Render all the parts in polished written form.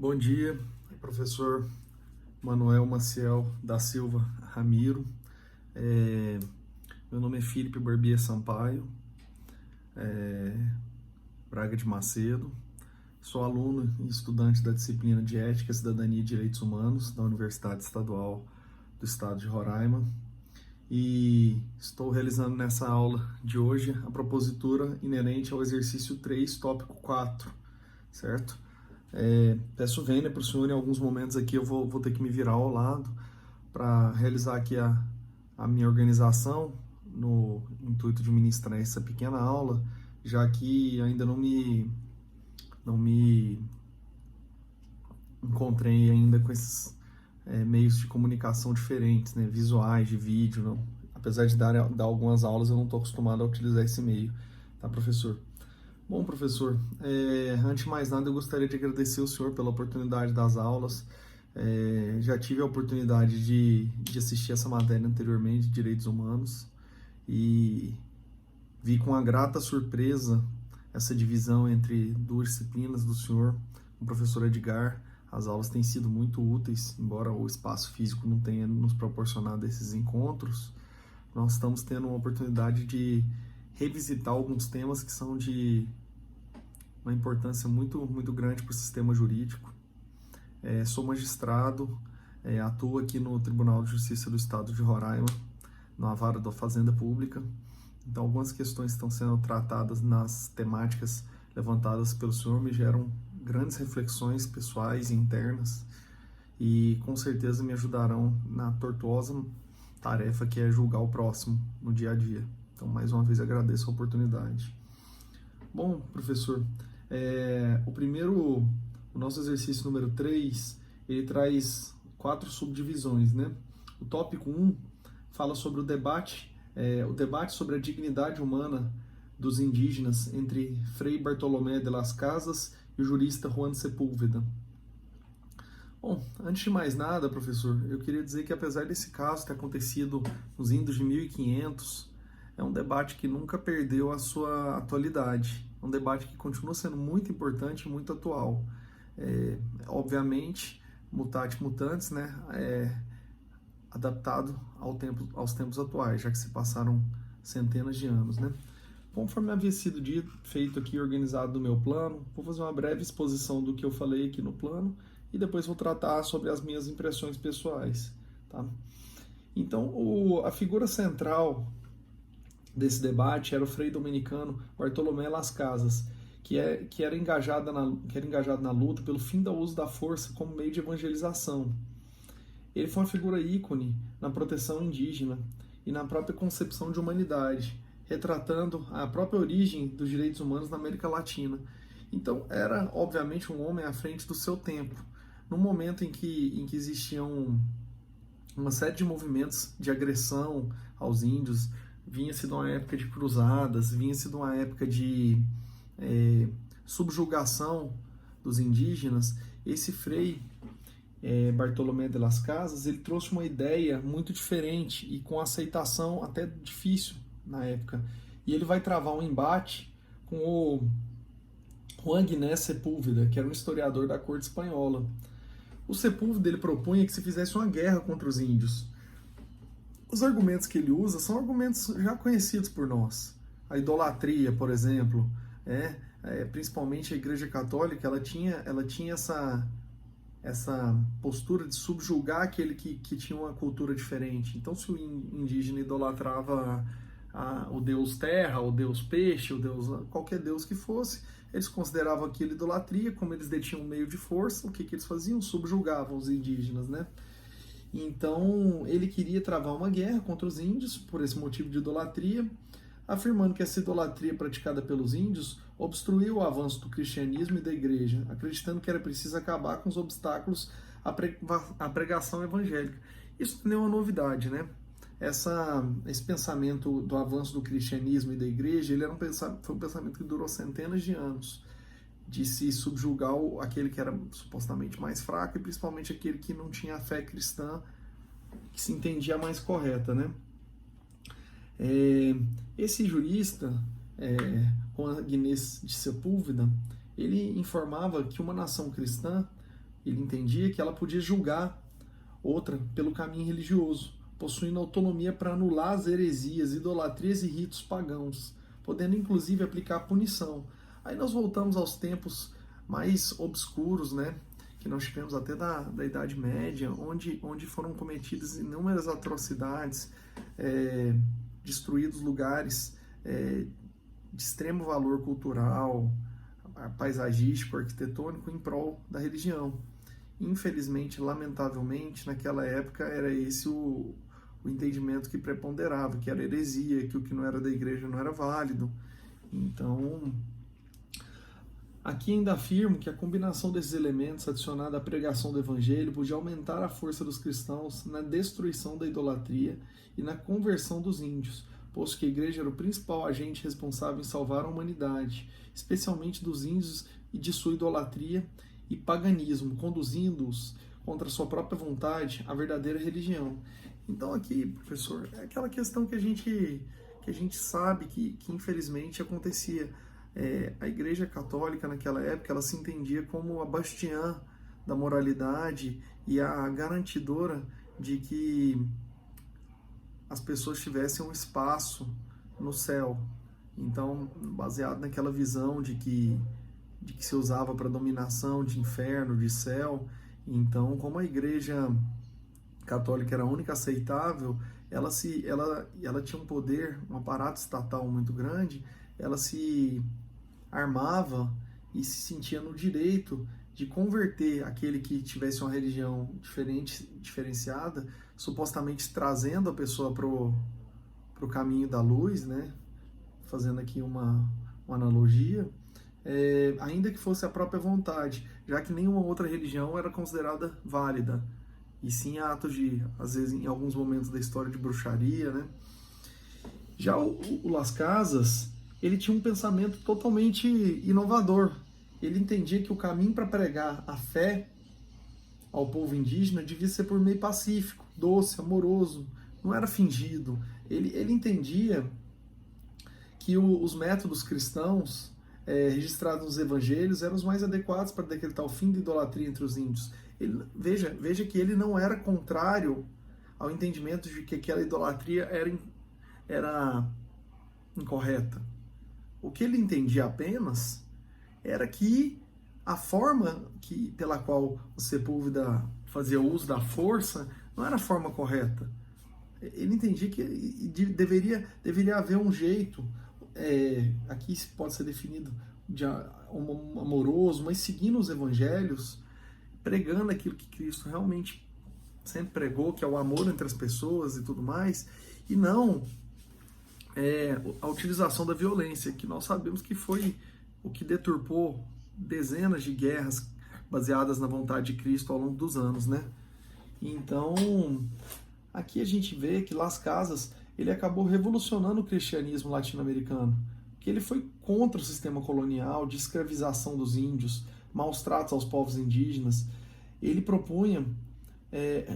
Bom dia, professor Manuel Maciel da Silva Ramiro. Meu nome é Felipe Barbier Sampaio, Braga de Macedo. Sou aluno e estudante da disciplina de Ética, Cidadania e Direitos Humanos da Universidade Estadual do Estado de Roraima. E estou realizando nessa aula de hoje a propositura inerente ao exercício 3, tópico 4, certo? Peço vênia para o senhor, em alguns momentos aqui eu vou ter que me virar ao lado para realizar aqui a minha organização no intuito de ministrar essa pequena aula, já que ainda não me encontrei ainda com esses meios de comunicação diferentes, né, visuais, de vídeo, não. Apesar de dar algumas aulas, eu não estou acostumado a utilizar esse meio, tá, professor? Bom, professor, antes de mais nada, eu gostaria de agradecer ao senhor pela oportunidade das aulas. Já tive a oportunidade de assistir essa matéria anteriormente, de Direitos Humanos, e vi com uma grata surpresa essa divisão entre duas disciplinas do senhor, o professor Edgar. As aulas têm sido muito úteis, embora o espaço físico não tenha nos proporcionado esses encontros. Nós estamos tendo uma oportunidade de revisitar alguns temas que são de uma importância muito, muito grande para o sistema jurídico. Sou magistrado, atuo aqui no Tribunal de Justiça do Estado de Roraima, na vara da Fazenda Pública. Então, algumas questões que estão sendo tratadas nas temáticas levantadas pelo senhor me geram grandes reflexões pessoais e internas e com certeza me ajudarão na tortuosa tarefa que é julgar o próximo no dia a dia. Então, mais uma vez, agradeço a oportunidade. Bom, professor, o nosso exercício número 3, ele traz 4 subdivisões, né? O tópico 1 fala sobre o debate sobre a dignidade humana dos indígenas entre Frei Bartolomé de las Casas e o jurista Juan Sepúlveda. Bom, antes de mais nada, professor, eu queria dizer que apesar desse caso ter acontecido nos idos de 1500, é um debate que nunca perdeu a sua atualidade. É um debate que continua sendo muito importante e muito atual. Obviamente, mutatis mutandis, né? Adaptado aos tempos atuais, já que se passaram centenas de anos, né? Conforme havia sido feito aqui, organizado no meu plano, vou fazer uma breve exposição do que eu falei aqui no plano e depois vou tratar sobre as minhas impressões pessoais, tá? Então, a figura central desse debate era o frei dominicano Bartolomé Las Casas, que era engajado na luta pelo fim do uso da força como meio de evangelização. Ele foi uma figura ícone na proteção indígena e na própria concepção de humanidade, retratando a própria origem dos direitos humanos na América Latina. Então, era, obviamente, um homem à frente do seu tempo, num momento em que existiam uma série de movimentos de agressão aos índios. Vinha-se de uma época de cruzadas, vinha-se de uma época de subjugação dos indígenas. Esse frei Bartolomé de las Casas, ele trouxe uma ideia muito diferente e com aceitação até difícil na época. E ele vai travar um embate com o Juan Ginés Sepúlveda, que era um historiador da corte espanhola. O Sepúlveda, ele propunha que se fizesse uma guerra contra os índios. Os argumentos que ele usa são argumentos já conhecidos por nós. A idolatria, por exemplo, principalmente a Igreja Católica, ela tinha essa postura de subjugar aquele que tinha uma cultura diferente. Então, se o indígena idolatrava o deus terra, o deus peixe, qualquer deus que fosse, eles consideravam aquilo idolatria. Como eles detinham um meio de força, o que eles faziam? Subjugavam os indígenas, né? Então, ele queria travar uma guerra contra os índios por esse motivo de idolatria, afirmando que essa idolatria praticada pelos índios obstruiu o avanço do cristianismo e da igreja, acreditando que era preciso acabar com os obstáculos à pregação evangélica. Isso não é uma novidade, né? Esse pensamento do avanço do cristianismo e da igreja, foi um pensamento que durou centenas de anos, de se subjugar aquele que era supostamente mais fraco e principalmente aquele que não tinha a fé cristã que se entendia mais correta, né? Esse jurista, Juan Ginés de Sepúlveda, ele informava que uma nação cristã Ele entendia que ela podia julgar outra pelo caminho religioso, possuindo autonomia para anular as heresias, idolatrias e ritos pagãos, podendo inclusive aplicar punição. Aí nós voltamos aos tempos mais obscuros, né, que nós tivemos até da Idade Média, onde foram cometidas inúmeras atrocidades, destruídos lugares de extremo valor cultural, paisagístico, arquitetônico, em prol da religião. Infelizmente, lamentavelmente, naquela época era esse o entendimento que preponderava, que era heresia, que o que não era da igreja não era válido. Então, aqui ainda afirmo que a combinação desses elementos adicionada à pregação do evangelho podia aumentar a força dos cristãos na destruição da idolatria e na conversão dos índios, posto que a igreja era o principal agente responsável em salvar a humanidade, especialmente dos índios e de sua idolatria e paganismo, conduzindo-os contra a sua própria vontade à verdadeira religião. Então aqui, professor, é aquela questão que a gente sabe que infelizmente acontecia. A Igreja Católica naquela época, ela se entendia como a bastiã da moralidade e a garantidora de que as pessoas tivessem um espaço no céu. Então, baseado naquela visão de que se usava para dominação de inferno, de céu, então, como a Igreja Católica era a única aceitável, ela tinha um poder, um aparato estatal muito grande, ela se armava e se sentia no direito de converter aquele que tivesse uma religião diferenciada, supostamente trazendo a pessoa para o caminho da luz, né? Fazendo aqui uma analogia, ainda que fosse a própria vontade, já que nenhuma outra religião era considerada válida, e sim ato de, às vezes, em alguns momentos da história, de bruxaria, né? Já o Las Casas, ele tinha um pensamento totalmente inovador. Ele entendia que o caminho para pregar a fé ao povo indígena devia ser por meio pacífico, doce, amoroso, não era fingido. Ele entendia que os métodos cristãos registrados nos evangelhos eram os mais adequados para decretar o fim da idolatria entre os índios. Veja que ele não era contrário ao entendimento de que aquela idolatria era incorreta. O que ele entendia apenas era que a forma pela qual o Sepúlveda fazia uso da força não era a forma correta. Ele entendia que deveria haver um jeito, aqui pode ser definido de amoroso, mas seguindo os evangelhos, pregando aquilo que Cristo realmente sempre pregou, que é o amor entre as pessoas e tudo mais, e não a utilização da violência, que nós sabemos que foi o que deturpou dezenas de guerras baseadas na vontade de Cristo ao longo dos anos, né? Então, aqui a gente vê que Las Casas, ele acabou revolucionando o cristianismo latino-americano, que ele foi contra o sistema colonial de escravização dos índios, maus tratos aos povos indígenas. Ele propunha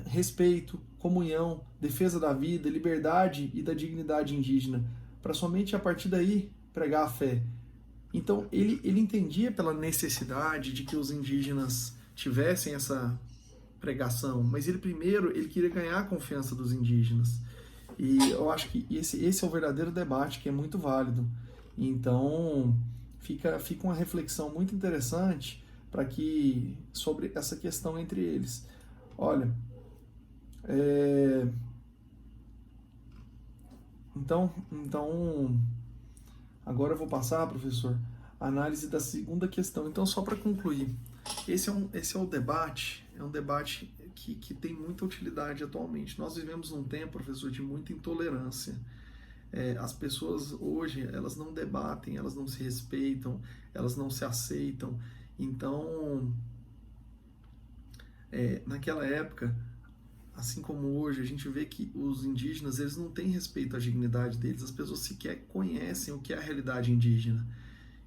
respeito, comunhão, defesa da vida, liberdade e da dignidade indígena, para somente a partir daí pregar a fé. Então ele entendia pela necessidade de que os indígenas tivessem essa pregação, mas ele queria ganhar a confiança dos indígenas. E eu acho que esse é o verdadeiro debate, que é muito válido. Então fica uma reflexão muito interessante sobre essa questão entre eles. Olha, então, agora eu vou passar, professor, a análise da segunda questão. Então, só para concluir, esse é o debate, é um debate que tem muita utilidade atualmente. Nós vivemos num tempo, professor, de muita intolerância. As pessoas hoje, elas não debatem, elas não se respeitam, elas não se aceitam. Então, naquela época, assim como hoje, a gente vê que os indígenas, eles não têm respeito à dignidade deles, as pessoas sequer conhecem o que é a realidade indígena.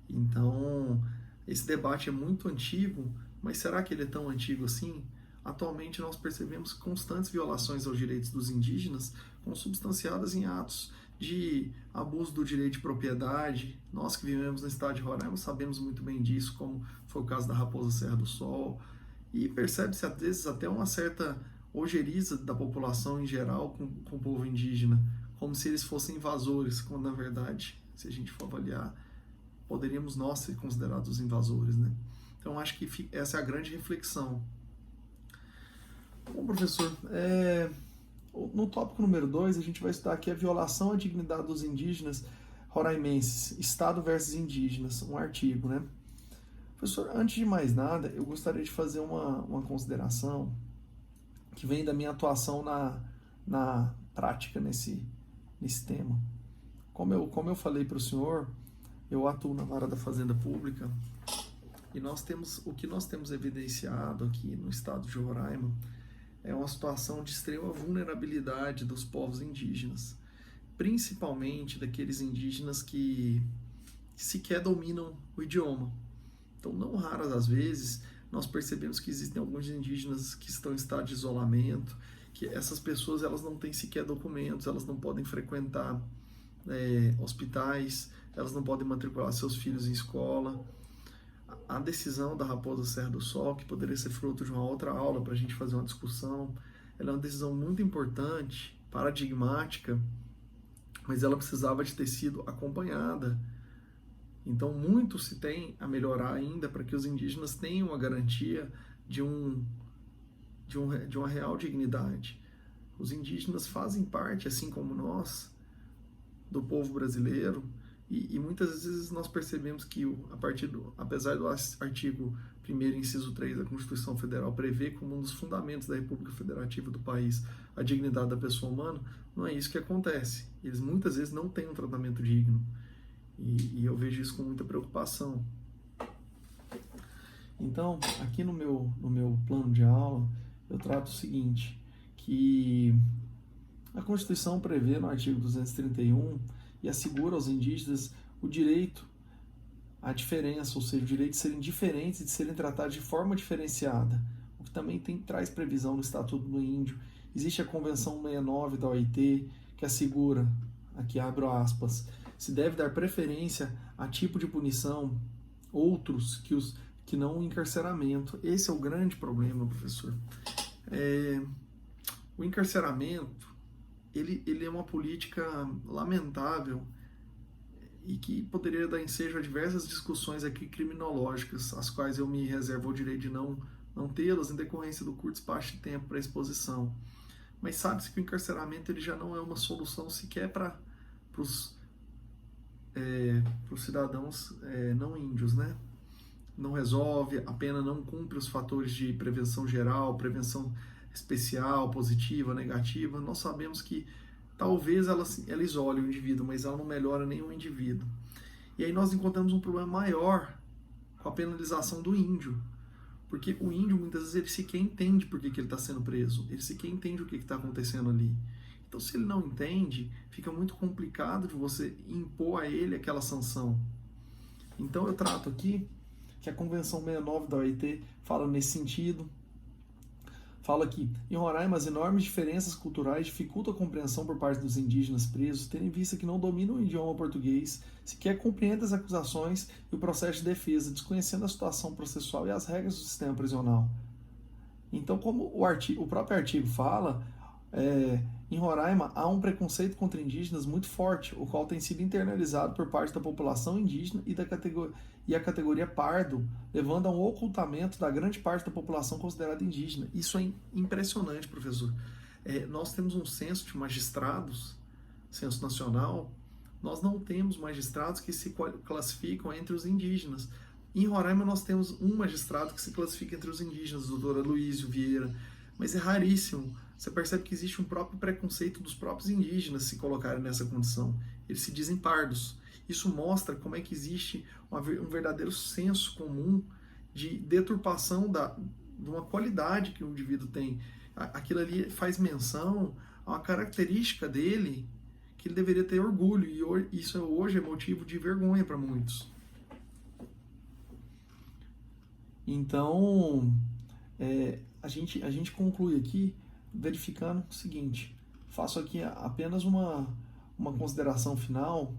Então, esse debate é muito antigo, mas será que ele é tão antigo assim? Atualmente nós percebemos constantes violações aos direitos dos indígenas, consubstanciadas em atos de abuso do direito de propriedade. Nós que vivemos no estado de Roraima sabemos muito bem disso, como foi o caso da Raposa Serra do Sol. E percebe-se, às vezes, até uma certa ojeriza da população em geral com o povo indígena, como se eles fossem invasores, quando, na verdade, se a gente for avaliar, poderíamos nós ser considerados invasores, né? Então, acho que essa é a grande reflexão. Bom, professor, no tópico número 2, a gente vai estudar aqui a violação à dignidade dos indígenas roraimenses, Estado versus indígenas, um artigo, né? Professor, antes de mais nada, eu gostaria de fazer uma consideração que vem da minha atuação na prática nesse tema. Como eu falei para o senhor, eu atuo na vara da Fazenda Pública e o que nós temos evidenciado aqui no estado de Roraima é uma situação de extrema vulnerabilidade dos povos indígenas, principalmente daqueles indígenas que sequer dominam o idioma. Então, não raras as vezes, nós percebemos que existem alguns indígenas que estão em estado de isolamento, que essas pessoas elas não têm sequer documentos, elas não podem frequentar hospitais, elas não podem matricular seus filhos em escola. A decisão da Raposa Serra do Sol, que poderia ser fruto de uma outra aula para a gente fazer uma discussão, ela é uma decisão muito importante, paradigmática, mas ela precisava de ter sido acompanhada. Então, muito se tem a melhorar ainda para que os indígenas tenham a garantia de uma real dignidade. Os indígenas fazem parte, assim como nós, do povo brasileiro, e muitas vezes nós percebemos que, apesar do artigo 1º, inciso 3 da Constituição Federal prever como um dos fundamentos da República Federativa do país a dignidade da pessoa humana, não é isso que acontece. Eles muitas vezes não têm um tratamento digno. E eu vejo isso com muita preocupação. Então, aqui no meu plano de aula, eu trato o seguinte, que a Constituição prevê no artigo 231 e assegura aos indígenas o direito à diferença, ou seja, o direito de serem diferentes e de serem tratados de forma diferenciada, o que também traz previsão no Estatuto do Índio. Existe a Convenção 69 da OIT, que assegura, aqui abro aspas, se deve dar preferência a tipo de punição outros que não o encarceramento. Esse é o grande problema, professor. O encarceramento, ele é uma política lamentável e que poderia dar ensejo a diversas discussões aqui criminológicas, as quais eu me reservo o direito de não tê-las em decorrência do curto espaço de tempo para exposição. Mas sabe-se que o encarceramento ele já não é uma solução sequer para os cidadãos não índios, né? Não resolve, a pena não cumpre os fatores de prevenção geral, prevenção especial, positiva, negativa. Nós sabemos que talvez ela isole o indivíduo, mas ela não melhora nenhum indivíduo. E aí nós encontramos um problema maior com a penalização do índio, porque o índio muitas vezes ele sequer entende por que ele está sendo preso, ele sequer entende o que está acontecendo ali. Então, se ele não entende, fica muito complicado de você impor a ele aquela sanção. Então, eu trato aqui que a Convenção 69 da OIT fala nesse sentido. Fala aqui, em Roraima, as enormes diferenças culturais dificultam a compreensão por parte dos indígenas presos, tendo em vista que não dominam o idioma português, sequer compreendem as acusações e o processo de defesa, desconhecendo a situação processual e as regras do sistema prisional. Então, como o próprio artigo fala, em Roraima há um preconceito contra indígenas muito forte, o qual tem sido internalizado por parte da população indígena e a categoria pardo, levando a um ocultamento da grande parte da população considerada indígena. Isso é impressionante, professor. Nós temos um censo de magistrados, censo nacional, nós não temos magistrados que se classificam entre os indígenas. Em Roraima nós temos um magistrado que se classifica entre os indígenas, o doutor Aloysio Vieira, mas é raríssimo. Você percebe que existe um próprio preconceito dos próprios indígenas se colocarem nessa condição. Eles se dizem pardos. Isso mostra como é que existe um verdadeiro senso comum de deturpação de uma qualidade que o indivíduo tem. Aquilo ali faz menção a uma característica dele que ele deveria ter orgulho, e isso hoje é motivo de vergonha para muitos. Então, a gente conclui aqui verificando o seguinte, faço aqui apenas uma consideração final,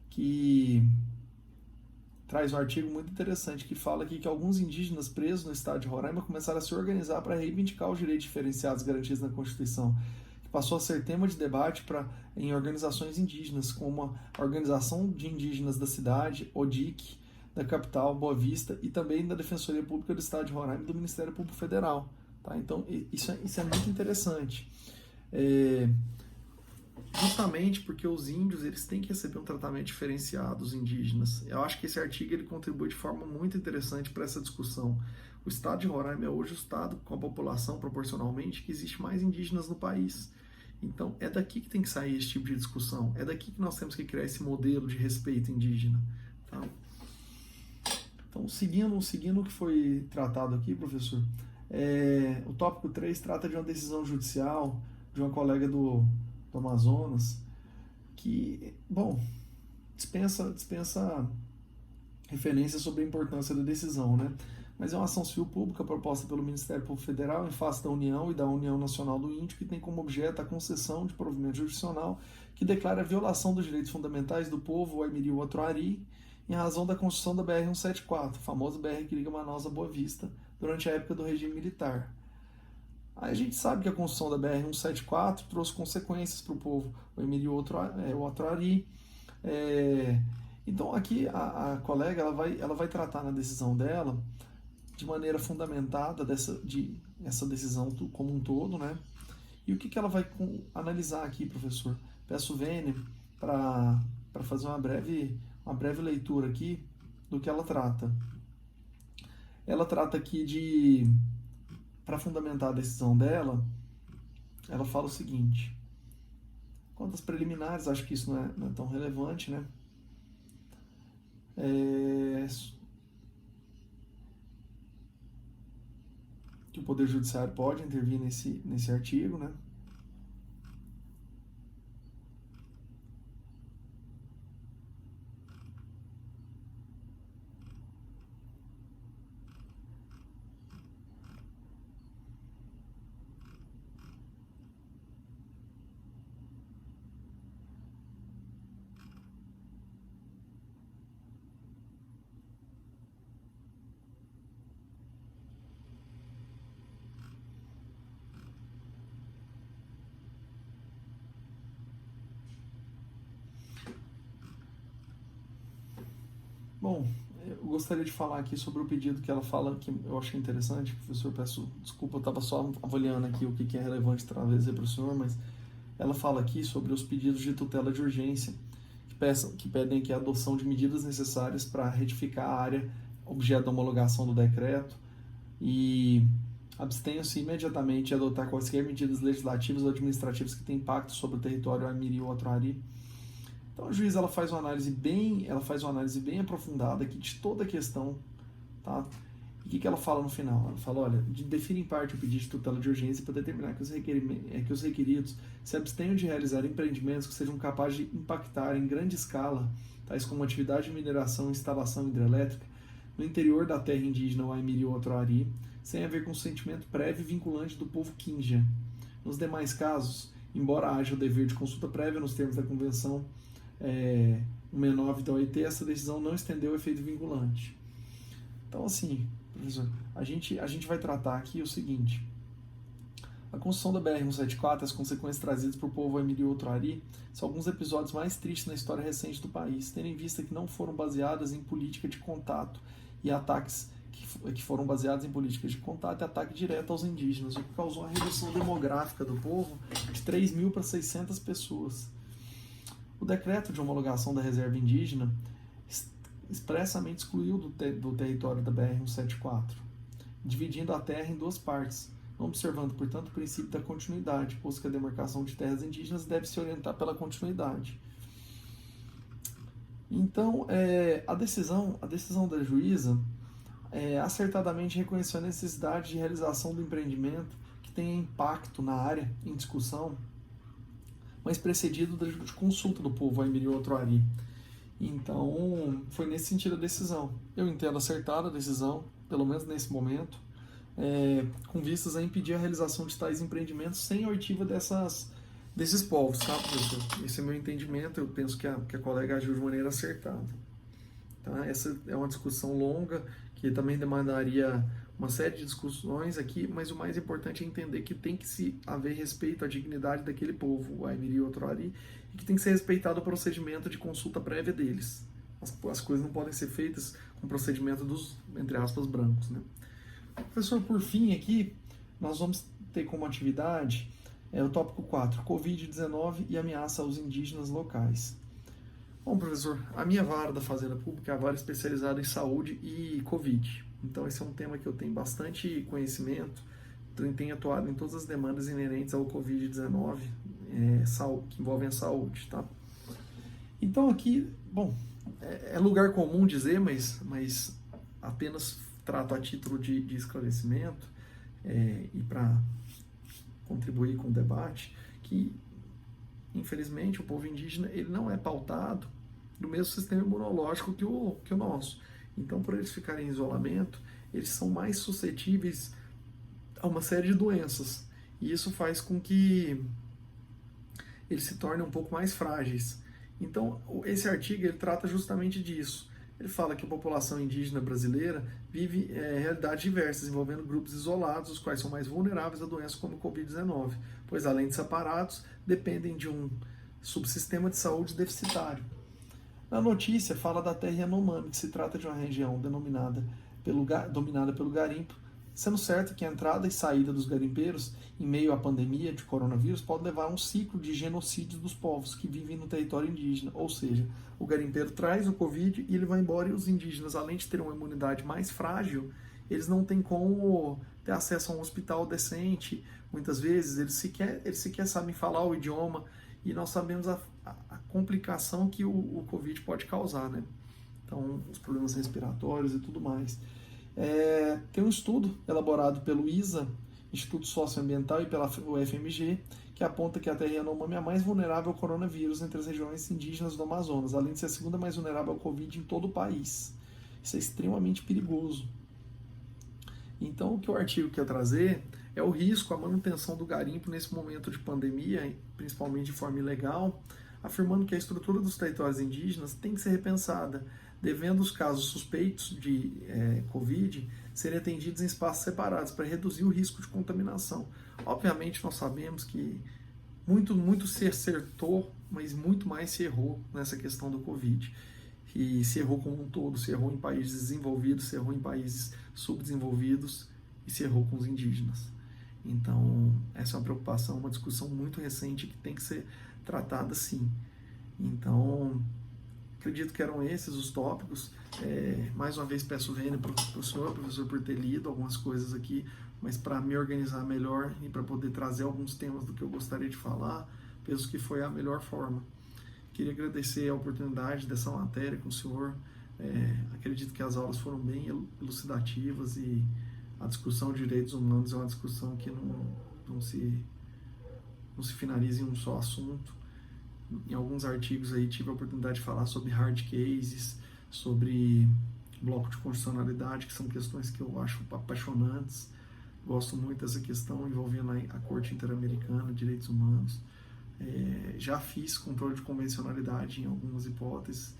que traz um artigo muito interessante que fala aqui que alguns indígenas presos no estado de Roraima começaram a se organizar para reivindicar os direitos diferenciados garantidos na Constituição, que passou a ser tema de debate em organizações indígenas, como a Organização de Indígenas da Cidade, ODIC, da capital, Boa Vista, e também da Defensoria Pública do Estado de Roraima e do Ministério Público Federal. Tá? Então, isso é muito interessante. Justamente porque os índios eles têm que receber um tratamento diferenciado dos indígenas. Eu acho que esse artigo ele contribui de forma muito interessante para essa discussão. O estado de Roraima é hoje o estado com a população proporcionalmente que existe mais indígenas no país. Então é daqui que tem que sair esse tipo de discussão. É daqui que nós temos que criar esse modelo de respeito indígena. Tá? Então, seguindo o que foi tratado aqui, professor, o tópico 3 trata de uma decisão judicial de uma colega do Amazonas, que, bom, dispensa referências sobre a importância da decisão, né? Mas é uma ação civil pública proposta pelo Ministério Público Federal em face da União e da União Nacional do Índio, que tem como objeto a concessão de provimento jurisdicional que declara a violação dos direitos fundamentais do povo Waimiri-Otroari em razão da construção da BR-174, famoso BR que liga Manaus a Boa Vista, durante a época do regime militar. Aí a gente sabe que a construção da BR-174 trouxe consequências para o povo Waimiri-Otroari. Então aqui a colega ela vai tratar na decisão dela de maneira fundamentada essa decisão como um todo, né? E o que ela vai analisar aqui, professor? Peço vênia para fazer uma breve leitura aqui do que ela trata. Ela trata aqui para fundamentar a decisão dela, ela fala o seguinte: quanto às preliminares, acho que isso não é tão relevante, né? Que o Poder Judiciário pode intervir nesse artigo, né? Bom, eu gostaria de falar aqui sobre o pedido que ela fala, que eu achei interessante, professor, peço desculpa, eu estava só avaliando aqui o que é relevante trazer para o senhor, mas ela fala aqui sobre os pedidos de tutela de urgência, que pedem aqui a adoção de medidas necessárias para retificar a área objeto da homologação do decreto e abstenham-se imediatamente de adotar quaisquer medidas legislativas ou administrativas que tenham impacto sobre o território Waimiri-Otroari. Então a juíza ela faz uma análise bem aprofundada aqui de toda a questão, tá? E o que ela fala no final? Ela fala, olha, define em parte o pedido de tutela de urgência para determinar que os requeridos se abstenham de realizar empreendimentos que sejam capazes de impactar em grande escala, tais como atividade de mineração e instalação hidrelétrica, no interior da terra indígena Waimiri-Otroari, sem haver consentimento prévio e vinculante do povo Kinja. Nos demais casos, embora haja o dever de consulta prévia nos termos da Convenção 169 da OIT, essa decisão não estendeu o efeito vinculante. Então, assim, professor, a gente vai tratar aqui o seguinte: a construção da BR-174 e as consequências trazidas para o povo Waimiri-Otroari são alguns episódios mais tristes na história recente do país, tendo em vista que não foram baseadas em política de contato e ataques que foram baseados em políticas de contato e ataque direto aos indígenas, o que causou uma redução demográfica do povo de 3.000 para 600 pessoas. O decreto de homologação da reserva indígena expressamente excluiu do território da BR-174, dividindo a terra em duas partes, não observando, portanto, o princípio da continuidade, posto que a demarcação de terras indígenas deve se orientar pela continuidade. Então, a decisão da juíza acertadamente reconheceu a necessidade de realização do empreendimento que tenha impacto na área em discussão, mas precedido de consulta do povo Waimiri-Otroari. Então, foi nesse sentido a decisão. Eu entendo acertada a decisão, pelo menos nesse momento, com vistas a impedir a realização de tais empreendimentos sem a oitiva desses povos, tá, professor? Esse é meu entendimento, eu penso que a colega agiu de maneira acertada. tá? Essa é uma discussão longa que também demandaria uma série de discussões aqui, mas o mais importante é entender que tem que se haver respeito à dignidade daquele povo, o Aimiri e o Otrori, e que tem que ser respeitado o procedimento de consulta prévia deles. As coisas não podem ser feitas com o procedimento dos, entre aspas, brancos, né? Professor, por fim aqui, nós vamos ter como atividade o tópico 4, Covid-19 e ameaça aos indígenas locais. Bom, professor, a minha vara da Fazenda Pública é a vara especializada em saúde e Covid. Então, esse é um tema que eu tenho bastante conhecimento, tenho atuado em todas as demandas inerentes ao Covid-19 que envolvem a saúde, tá? Então, aqui, bom, é lugar comum dizer, mas apenas trato a título de esclarecimento e para contribuir com o debate, que, infelizmente, o povo indígena ele não é pautado do mesmo sistema imunológico que o nosso. Então, por eles ficarem em isolamento, eles são mais suscetíveis a uma série de doenças. E isso faz com que eles se tornem um pouco mais frágeis. Então, esse artigo ele trata justamente disso. Ele fala que a população indígena brasileira vive realidades diversas, envolvendo grupos isolados, os quais são mais vulneráveis a doenças como o Covid-19, pois, além de separados, dependem de um subsistema de saúde deficitário. Na notícia, fala da terra Yanomami, que se trata de uma região dominada pelo garimpo, sendo certo que a entrada e saída dos garimpeiros, em meio à pandemia de coronavírus, pode levar a um ciclo de genocídio dos povos que vivem no território indígena. Ou seja, o garimpeiro traz o Covid e ele vai embora, e os indígenas, além de terem uma imunidade mais frágil, eles não têm como ter acesso a um hospital decente. Muitas vezes eles sequer sabem falar o idioma, e nós sabemos a complicação que o Covid pode causar, né? Então, os problemas respiratórios e tudo mais. Tem um estudo elaborado pelo ISA, Instituto Socioambiental, e pela UFMG, que aponta que a terra Yanomami é a mais vulnerável ao coronavírus entre as regiões indígenas do Amazonas, além de ser a segunda mais vulnerável ao Covid em todo o país. Isso é extremamente perigoso. Então, o que o artigo quer trazer é o risco, a manutenção do garimpo nesse momento de pandemia, principalmente de forma ilegal, afirmando que a estrutura dos territórios indígenas tem que ser repensada, devendo os casos suspeitos de Covid serem atendidos em espaços separados para reduzir o risco de contaminação. Obviamente, nós sabemos que muito se acertou, mas muito mais se errou nessa questão do Covid. E se errou como um todo, se errou em países desenvolvidos, se errou em países subdesenvolvidos e se errou com os indígenas. Então, essa é uma preocupação, uma discussão muito recente que tem que ser tratada sim. Então, acredito que eram esses os tópicos. Mais uma vez peço vênia para o senhor, professor, por ter lido algumas coisas aqui, mas para me organizar melhor e para poder trazer alguns temas do que eu gostaria de falar, penso que foi a melhor forma. Queria agradecer a oportunidade dessa matéria com o senhor. Acredito que as aulas foram bem elucidativas e a discussão de direitos humanos é uma discussão que não se finaliza em um só assunto. Em alguns artigos aí tive a oportunidade de falar sobre hard cases, sobre bloco de constitucionalidade, que são questões que eu acho apaixonantes. Gosto muito dessa questão envolvendo a Corte Interamericana de Direitos Humanos. Já fiz controle de convencionalidade em algumas hipóteses.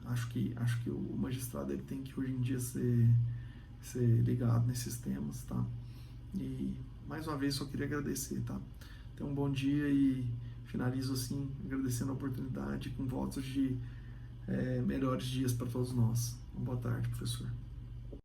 Acho que o magistrado ele tem que hoje em dia ser ligado nesses temas, tá? E mais uma vez só queria agradecer, tá? Tenha um bom dia e finalizo assim agradecendo a oportunidade com votos de melhores dias para todos nós. Uma boa tarde, professor.